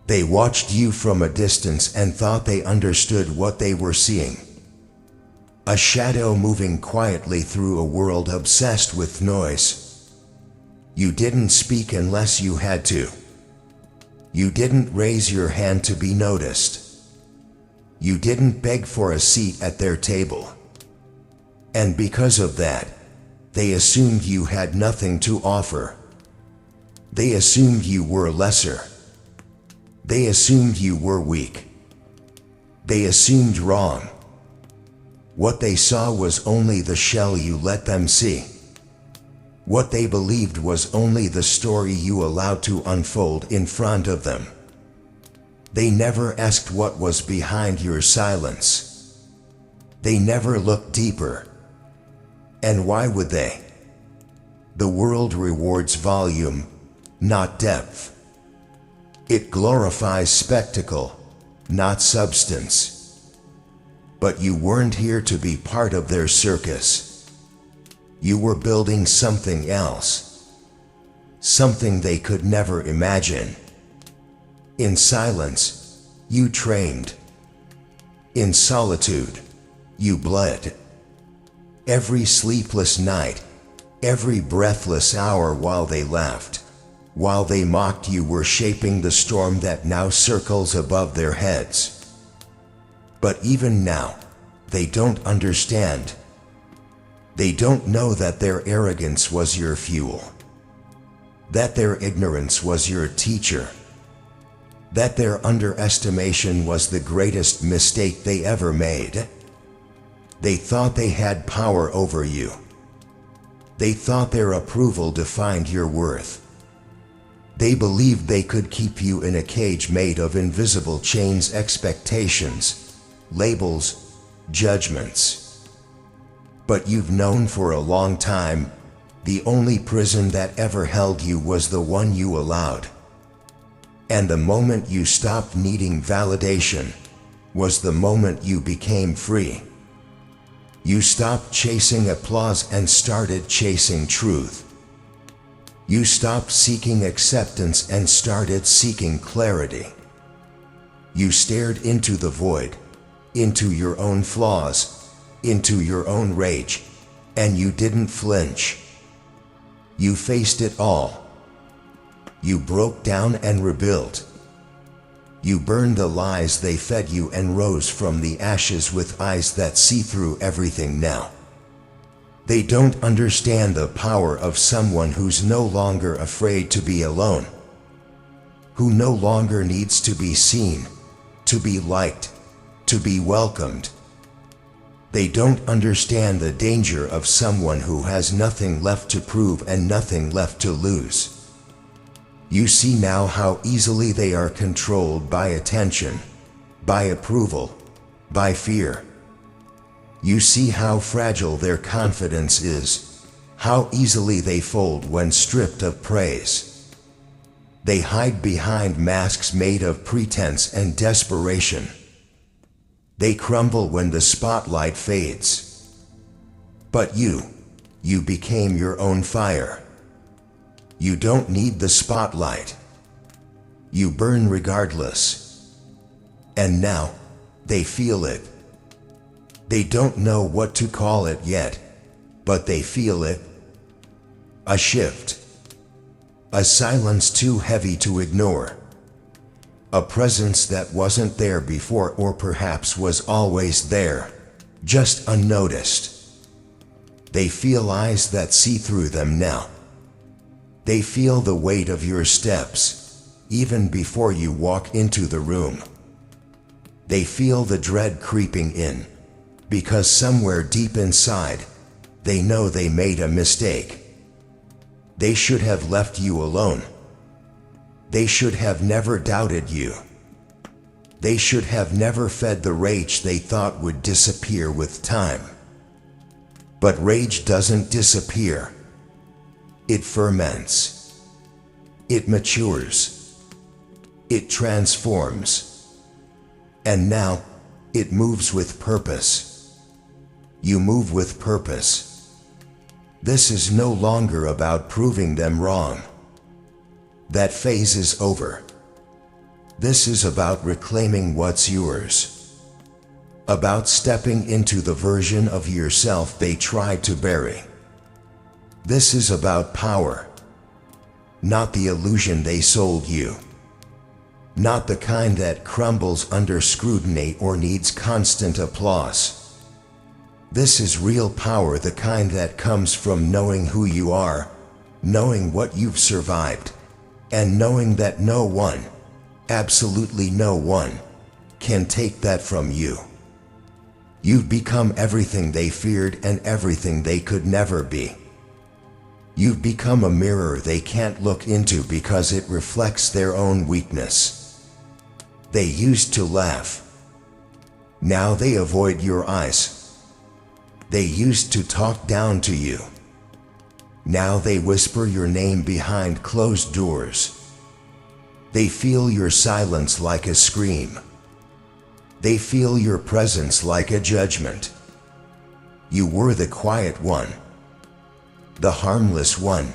They watched you from a distance and thought they understood what they were seeing. A shadow moving quietly through a world obsessed with noise. You didn't speak unless you had to. You didn't raise your hand to be noticed. You didn't beg for a seat at their table. And because of that, they assumed you had nothing to offer. They assumed you were lesser. They assumed you were weak. They assumed wrong. What they saw was only the shell you let them see. What they believed was only the story you allowed to unfold in front of them. They never asked what was behind your silence. They never looked deeper. And why would they? The world rewards volume, not depth. It glorifies spectacle, not substance. But you weren't here to be part of their circus. You were building something else. Something they could never imagine. In silence, you trained. In solitude, you bled. Every sleepless night, every breathless hour while they laughed, while they mocked, you were shaping the storm that now circles above their heads. But even now, they don't understand. They don't know that their arrogance was your fuel, that their ignorance was your teacher, that their underestimation was the greatest mistake they ever made. They thought they had power over you. They thought their approval defined your worth. They believed they could keep you in a cage made of invisible chains, expectations, labels, judgments. But you've known for a long time, the only prison that ever held you was the one you allowed. And the moment you stopped needing validation was the moment you became free. You stopped chasing applause and started chasing truth. You stopped seeking acceptance and started seeking clarity. You stared into the void, into your own flaws, into your own rage, and you didn't flinch. You faced it all. You broke down and rebuilt. You burned the lies they fed you and rose from the ashes with eyes that see through everything now. They don't understand the power of someone who's no longer afraid to be alone, who no longer needs to be seen, to be liked, to be welcomed. They don't understand the danger of someone who has nothing left to prove and nothing left to lose. You see now how easily they are controlled by attention, by approval, by fear. You see how fragile their confidence is, how easily they fold when stripped of praise. They hide behind masks made of pretense and desperation. They crumble when the spotlight fades. But you became your own fire. You don't need the spotlight. You burn regardless. And now, they feel it. They don't know what to call it yet, but they feel it. A shift. A silence too heavy to ignore. A presence that wasn't there before, or perhaps was always there, just unnoticed. They feel eyes that see through them now. They feel the weight of your steps, even before you walk into the room. They feel the dread creeping in, because somewhere deep inside, they know they made a mistake. They should have left you alone. They should have never doubted you. They should have never fed the rage they thought would disappear with time. But rage doesn't disappear. It ferments. It matures. It transforms. And now, it moves with purpose. You move with purpose. This is no longer about proving them wrong. That phase is over. This is about reclaiming what's yours. About stepping into the version of yourself they tried to bury. This is about power. Not the illusion they sold you. Not the kind that crumbles under scrutiny or needs constant applause. This is real power, the kind that comes from knowing who you are, knowing what you've survived, and knowing that no one, absolutely no one, can take that from you. You've become everything they feared and everything they could never be. You've become a mirror they can't look into because it reflects their own weakness. They used to laugh. Now they avoid your eyes. They used to talk down to you. Now they whisper your name behind closed doors. They feel your silence like a scream. They feel your presence like a judgment. You were the quiet one, the harmless one,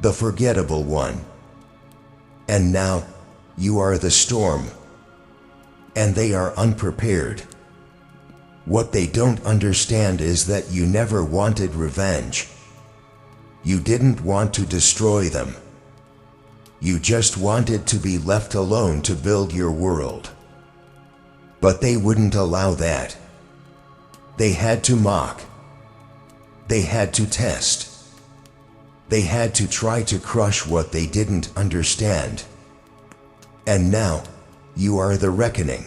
the forgettable one. And now, you are the storm. And they are unprepared. What they don't understand is that you never wanted revenge. You didn't want to destroy them. You just wanted to be left alone to build your world. But they wouldn't allow that. They had to mock. They had to test. They had to try to crush what they didn't understand. And now, you are the reckoning.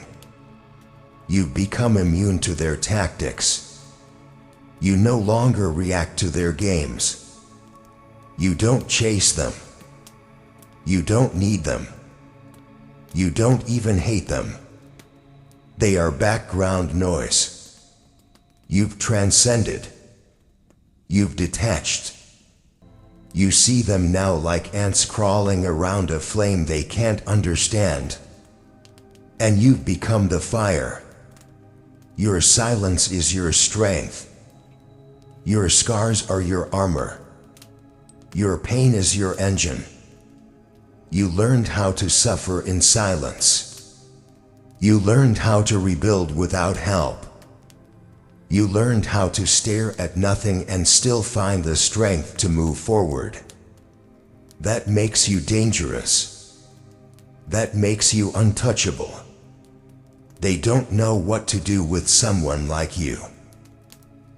You've become immune to their tactics. You no longer react to their games. You don't chase them. You don't need them. You don't even hate them. They are background noise. You've transcended. You've detached. You see them now like ants crawling around a flame they can't understand. And you've become the fire. Your silence is your strength. Your scars are your armor. Your pain is your engine. You learned how to suffer in silence. You learned how to rebuild without help. You learned how to stare at nothing and still find the strength to move forward. That makes you dangerous. That makes you untouchable. They don't know what to do with someone like you.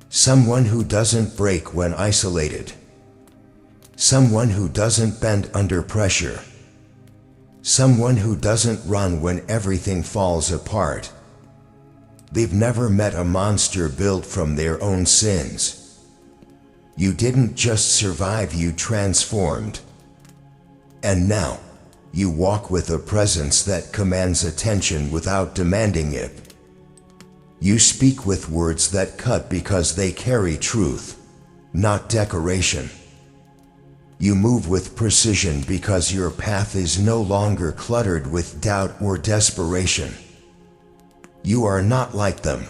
Someone who doesn't break when isolated. Someone who doesn't bend under pressure. Someone who doesn't run when everything falls apart. They've never met a monster built from their own sins. You didn't just survive, you transformed. And now, you walk with a presence that commands attention without demanding it. You speak with words that cut because they carry truth, not decoration. You move with precision because your path is no longer cluttered with doubt or desperation. You are not like them.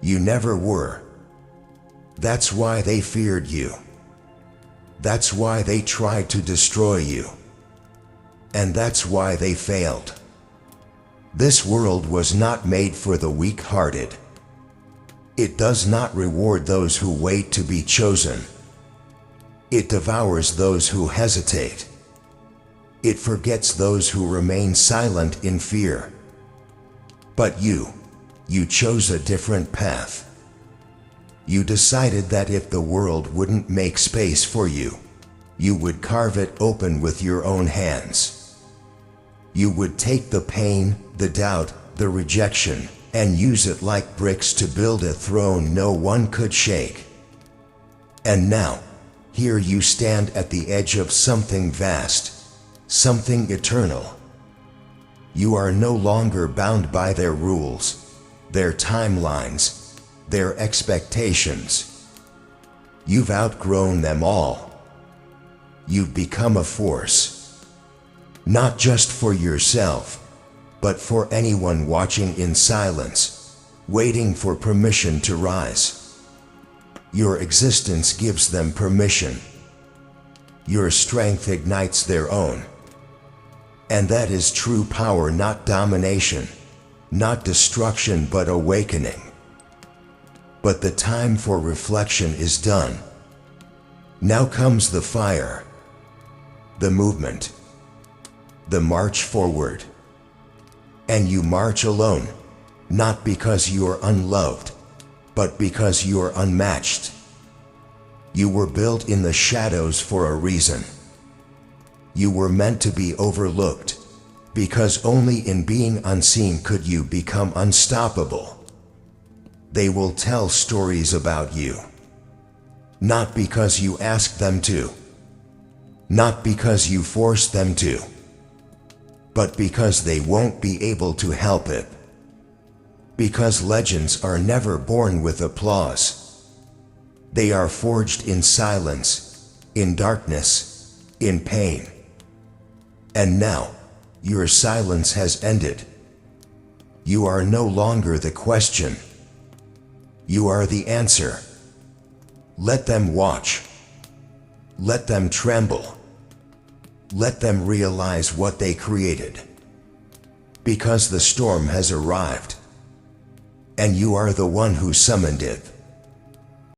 You never were. That's why they feared you. That's why they tried to destroy you. And that's why they failed. This world was not made for the weak-hearted. It does not reward those who wait to be chosen. It devours those who hesitate. It forgets those who remain silent in fear. But you chose a different path. You decided that if the world wouldn't make space for you, you would carve it open with your own hands. You would take the pain, the doubt, the rejection, and use it like bricks to build a throne no one could shake. And now, here you stand at the edge of something vast, something eternal. You are no longer bound by their rules, their timelines, their expectations. You've outgrown them all. You've become a force. Not just for yourself, but for anyone watching in silence, waiting for permission to rise. Your existence gives them permission. Your strength ignites their own. And that is true power, not domination, not destruction, but awakening. But the time for reflection is done. Now comes the fire, the movement, the march forward. And you march alone, not because you are unloved, but because you are unmatched. You were built in the shadows for a reason. You were meant to be overlooked, because only in being unseen could you become unstoppable. They will tell stories about you, not because you asked them to, not because you forced them to, but because they won't be able to help it. Because legends are never born with applause. They are forged in silence, in darkness, in pain. And now, your silence has ended. You are no longer the question. You are the answer. Let them watch. Let them tremble. Let them realize what they created. Because the storm has arrived. And you are the one who summoned it.